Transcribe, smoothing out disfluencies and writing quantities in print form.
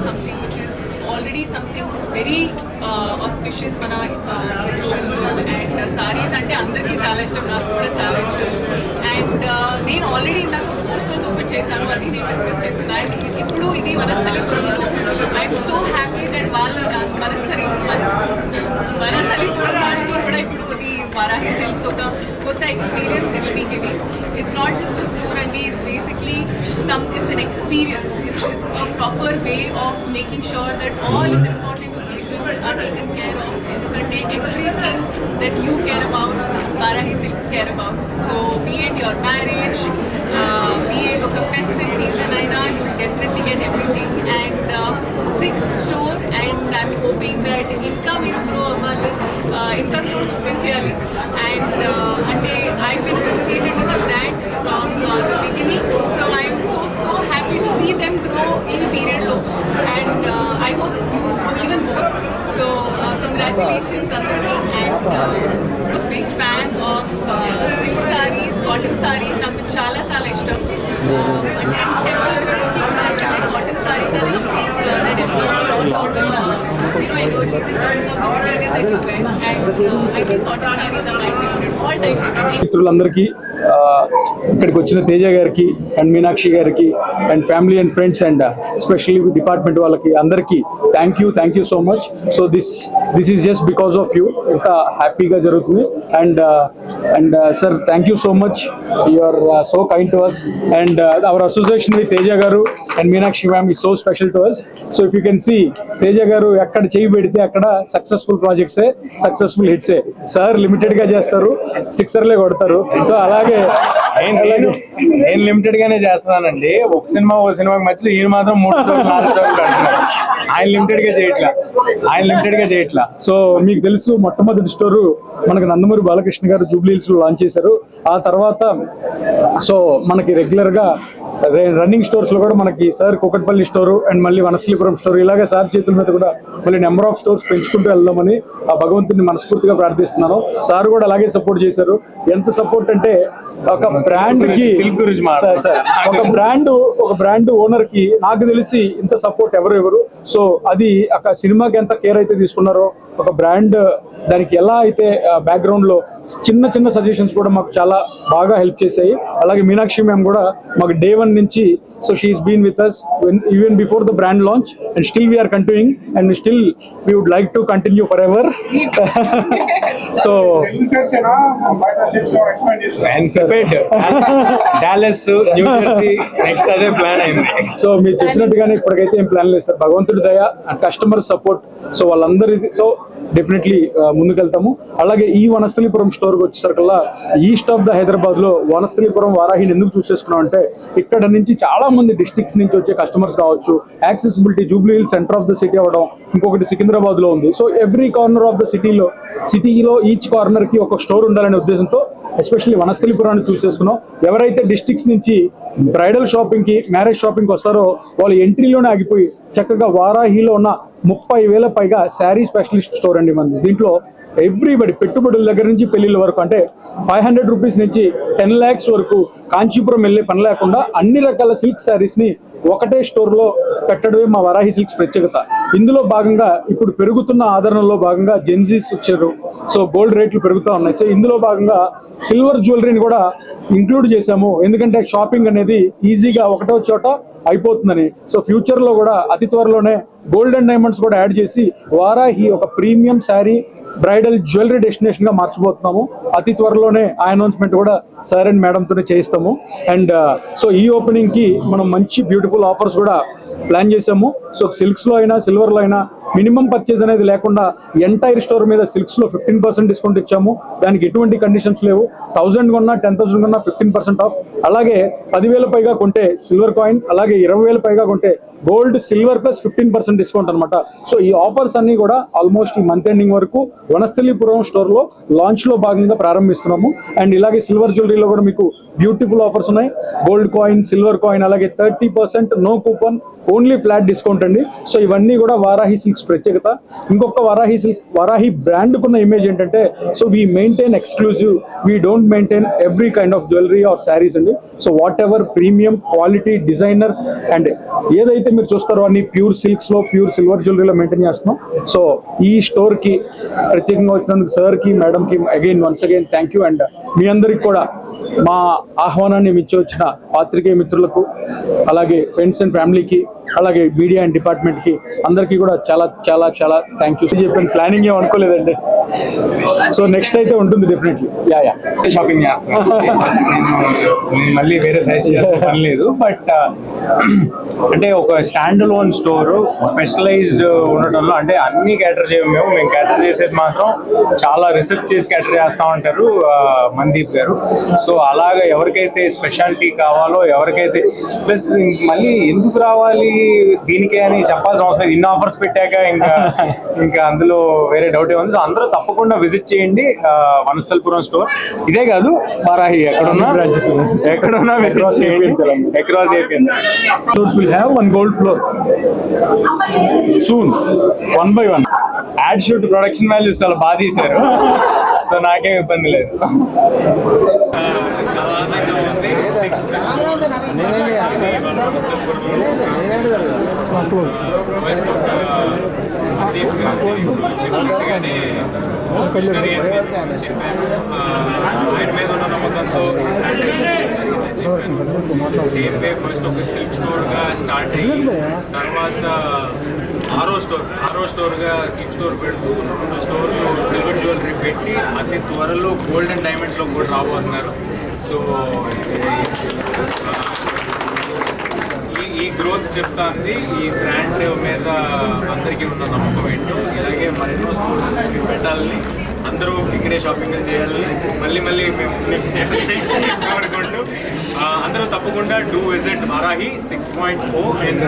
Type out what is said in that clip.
something which is already something very auspicious mana tradition and sarees ante andarki chaala ishtam naaku kuda chaala ishtam and నేను already ఇందాక 4 stores open చేశాను అది నేను discuss చేస్తున్నాను ఇప్పుడు ఇది వనస్థలిపురంలో ఐఎమ్ సో హ్యాపీ దట్ వాళ్ళు వనస్థలిపురం వాళ్ళకి కూడా ఇప్పుడు ఇది వారాహి సిల్క్స్ ఒక కొత్త experience it will be giving it's not just a store అండి it's basically it's an experience it's a proper way of making sure that all important occasions are taken care of ఎందుకంటే everything that you care about Varahi Silks care about so be it your marriage be it oka festive season aina you will definitely get everything and sixth store and I'm hoping that inka meeru grow avvali inka stores open cheyali and ante I've been associated with the brand from the beginning so I'm so happy to see them grow in period low and I hope you grow even more so congratulations Anurag and a big fan of silk sarees cotton sarees నాకు చాలా చాలా ఇష్టం అంటే temple visits కి cotton sarees are something that absorb a lot of energies in terms of the material that you wear and I think cotton sarees are my favorite all time favorite మిత్రులందరికీ ఇక్కడికి వచ్చిన తేజ గారికి and Meenakshi గారికి and family and friends and especially department వాళ్ళకి అందరికీ thank you so much so this is just because of you ఇంత హ్యాపీగా జరుగుతుంది and sir thank you so much you are so kind to us and our association with Teja garu and Meenakshi ma'am is so special to us so if you can see Teja garu ఎక్కడ చేయి పెడితే అక్కడ successful ప్రాజెక్ట్సే successful హిట్సే sir లిమిటెడ్గా చేస్తారు సిక్సర్లే కొడతారు so అలాగే నేను లిమిటెడ్ గానే చేస్తున్నానండి ఒక సినిమాకి మధ్యలో ఈయన మాత్రం 3 స్టోరీలు 4 స్టోరీలు అంటున్నారు ఆయన లిమిటెడ్ గా చేయట్లా సో మీకు తెలుసు మొట్టమొదటి స్టోరు మనకి నందమూరి బాలకృష్ణ గారు జూబ్లీ హిల్స్ లో లాంచ్ చేశారు ఆ తర్వాత సో మనకి రెగ్యులర్ గా రన్నింగ్ స్టోర్స్ లో కూడా మనకి సార్ కూకట్పల్లి స్టోరు అండ్ మళ్ళీ వనస్థలిపురం స్టోర్ ఇలాగే సార్ చేతుల మీద కూడా మళ్ళీ నెంబర్ ఆఫ్ స్టోర్స్ పెంచుకుంటూ వెళ్దామని ఆ భగవంతుని మనస్ఫూర్తిగా ప్రార్థిస్తున్నాను సార్ కూడా అలాగే సపోర్ట్ చేశారు ఎంత సపోర్ట్ అంటే ఒక బ్రాండ్ కి ఒక బ్రాండ్ ఓనర్ కి నాకు తెలిసి ఇంత సపోర్ట్ ఎవరు సో అది ఒక సినిమాకి ఎంత కేర్ అయితే తీసుకున్నారో ఒక బ్రాండ్ దానికి ఎలా అయితే బ్యాక్గ్రౌండ్ లో చిన్న సజెషన్స్ కూడా మాకు చాలా బాగా హెల్ప్ చేశాయి అలాగే మీనాక్షి మ్యామ్ కూడా మాకు day 1 నుంచి so she's been with us even before the brand launch and still we are continuing and we would like to continue forever so Dallas new Jersey next అదే ప్లాన్ అయింది so మీరు చెప్పినట్టుగానే ఇప్పటికైతే ఏం plan లేదు sir భగవంతుడి దయ and customer support so వాళ్ళందరితో డెఫినెట్లీ ముందుకెళ్తాము అలాగే ఈ వనస్థలిపురం స్టోర్కి వచ్చేసరికల్లా ఈస్ట్ ఆఫ్ ద హైదరాబాద్ లో వనస్థలిపురం వారాహిని ఎందుకు చూస్ చేసుకున్నాం అంటే ఇక్కడ నుంచి చాలా మంది డిస్ట్రిక్ట్స్ నుంచి వచ్చే కస్టమర్స్ కావచ్చు accessibility Jubilee hills centre of the city అవ్వడం ఇంకొకటి సికింద్రాబాద్ లో ఉంది so every corner of the సిటీలో ఈచ్ కార్నర్ కి ఒక స్టోర్ ఉండాలనే ఉద్దేశంతో ఎస్పెషల్లీ వనస్థలిపురాన్ని చూస్ చేసుకున్నాం ఎవరైతే డిస్ట్రిక్ట్స్ నుంచి బ్రైడల్ షాపింగ్ కి మ్యారేజ్ షాపింగ్ వస్తారో వాళ్ళు ఎంట్రీలోనే ఆగిపోయి చక్కగా వారాహిలో ఉన్న 30,000 పైగా శారీ స్పెషలిస్ట్ స్టోర్ అండి మనది దీంట్లో ఎవ్రీబడి పెట్టుబడుల దగ్గర నుంచి పెళ్లిళ్ళ వరకు అంటే 500 రూపీస్ నుంచి 10 lakhs వరకు కాంచీపురం వెళ్ళే పని లేకుండా అన్ని రకాల సిల్క్ శారీస్ ని ఒకటే స్టోర్ లో పెట్టడమే మా వరాహి సిల్క్స్ ప్రత్యేకత ఇందులో భాగంగా ఇప్పుడు పెరుగుతున్న ఆదరణలో భాగంగా జెన్జీస్ వచ్చారు సో గోల్డ్ రేట్లు పెరుగుతూ ఉన్నాయి సో ఇందులో భాగంగా సిల్వర్ జ్యువెలరీని కూడా ఇంక్లూడ్ చేశాము ఎందుకంటే షాపింగ్ అనేది ఈజీగా ఒకటో చోట అయిపోతుందని సో ఫ్యూచర్ లో కూడా అతి త్వరలోనే గోల్డ్ అండ్ డైమండ్స్ కూడా యాడ్ చేసి వారాహి ఒక premium sari bridal jewellery destination గా మార్చబోతున్నాము అతి త్వరలోనే ఆ అనౌన్స్మెంట్ కూడా సార్ అండ్ మేడంతోనే చేయిస్తాము అండ్ సో ఈ ఓపెనింగ్ కి మనం మంచి బ్యూటిఫుల్ ఆఫర్స్ కూడా ప్లాన్ చేసాము సో సిల్క్స్ లో అయినా సిల్వర్ లో అయినా మినిమం పర్చేజ్ అనేది లేకుండా ఎంటైర్ స్టోర్ మీద సిల్క్స్ లో 15% డిస్కౌంట్ ఇచ్చాము దానికి ఎటువంటి కండిషన్స్ లేవు 1000 కొన్నా 10,000 కొన్నా 15% ఆఫ్ అలాగే 10,000 పైగా కొంటే సిల్వర్ కాయిన్ అలాగే 20,000 పైగా కొంటే గోల్డ్ సిల్వర్ ప్లస్ 15% డిస్కౌంట్ అనమాట సో ఈ ఆఫర్స్ అన్ని కూడా ఆల్మోస్ట్ ఈ మంత్ ఎండింగ్ వరకు వనస్థలిపురం స్టోర్ లో లాంచ్ లో భాగంగా ప్రారంభిస్తున్నాము అండ్ ఇలాగే సిల్వర్ జ్యువెలరీలో కూడా మీకు బ్యూటిఫుల్ ఆఫర్స్ ఉన్నాయి. గోల్డ్ కాయిన్, సిల్వర్ కాయిన్, అలాగే 30% no coupon, only flat discount అండి. సో ఇవన్నీ కూడా వారాహి సిల్క్స్ ప్రత్యేకత. ఇంకొక వారాహి బ్రాండ్ కున్న ఇమేజ్ ఏంటంటే, so we maintain exclusive, we don't maintain every kind of jewellery or saris అండి. So whatever premium quality designer and ఏదైతే మీరు చూస్తారో అన్ని ప్యూర్ సిల్క్స్ లో, ప్యూర్ సిల్వర్ జ్యువెలరీలో మెయింటైన్ చేస్తున్నాం. సో ఈ స్టోర్ కి ప్రత్యేకంగా వచ్చినందుకు సార్ కి, మేడం కి once again thank you. And మీ అందరికి కూడా మా ఆహ్వానాన్ని మించి వచ్చిన పాత్రికేయ మిత్రులకు, అలాగే ఫ్రెండ్స్ అండ్ ఫ్యామిలీకి, అలాగే మీడియా అండ్ డిపార్ట్మెంట్ కి అందరికీ కూడా చాలా చాలా చాలా థ్యాంక్ యూ. చెప్పిన ప్లానింగ్ ఏం అనుకోలేదండి. సో నెక్స్ట్ అయితే ఉంటుంది డెఫినెట్లీ. యా షాపింగ్ చేస్తాను. నేను మళ్ళీ వేరే సైజ్ చేయాల్సిన పని లేదు. బట్ అంటే ఒక స్టాండ్ లోన్ స్టోర్ స్పెషలైజ్డ్ ఉండటంలో, అంటే అన్ని క్యాటర్ చేయము మేము క్యాటర్ చేసేది మాత్రం చాలా రిసెర్చ్ చేసి క్యాటర్ చేస్తా ఉంటారు మందీప్ గారు. సో అలాగా ఎవరికైతే స్పెషాలిటీ కావాలో, ఎవరికైతే ప్లస్ మళ్ళీ ఎందుకు రావాలి దీనికే అని చెప్పాల్సిన అవసరం లేదు. ఇన్ని ఆఫర్స్ పెట్టాక ఇంకా అందులో వేరే డౌట్ ఏముంది. సో అందరూ తప్పకుండా విజిట్ చేయండి వనస్థలపురం స్టోర్. ఇదే కాదు, వారాహి ఎక్కడున్నా విజిట్ చేయండి. Across AP will have one gold floor soon, 1 by 1. Ad shoot production values చాలా బాగా తీశారు. సో నాకేం ఇబ్బంది లేదు. సేమ్ వే ఫస్ట్ ఒక సిల్క్ స్టోర్గా స్టార్ట్ అయ్యి తర్వాత ఆరో స్టోర్గా సిల్క్ స్టోర్ పెడుతూ 2 స్టోర్లు సిల్వర్ జ్యువెలరీ పెట్టి అతి త్వరలో గోల్డ్ అండ్ డైమండ్స్లో కూడా రాబోతున్నారు. సో ఈ గ్రోత్ చెప్తాంది ఈ బ్రాండ్ మీద అందరికీ ఉన్న నమ్మకం ఏంటో. ఇలాగే మరెన్నో స్టోర్స్ పెట్టాలని, అందరూ ఇక్కడే షాపింగ్ చేయాలని మళ్ళీ మేము నెక్స్ట్ కోరుకుంటూ అందరూ తప్పకుండా డూ విజిట్ వారాహి 6.0 ఇన్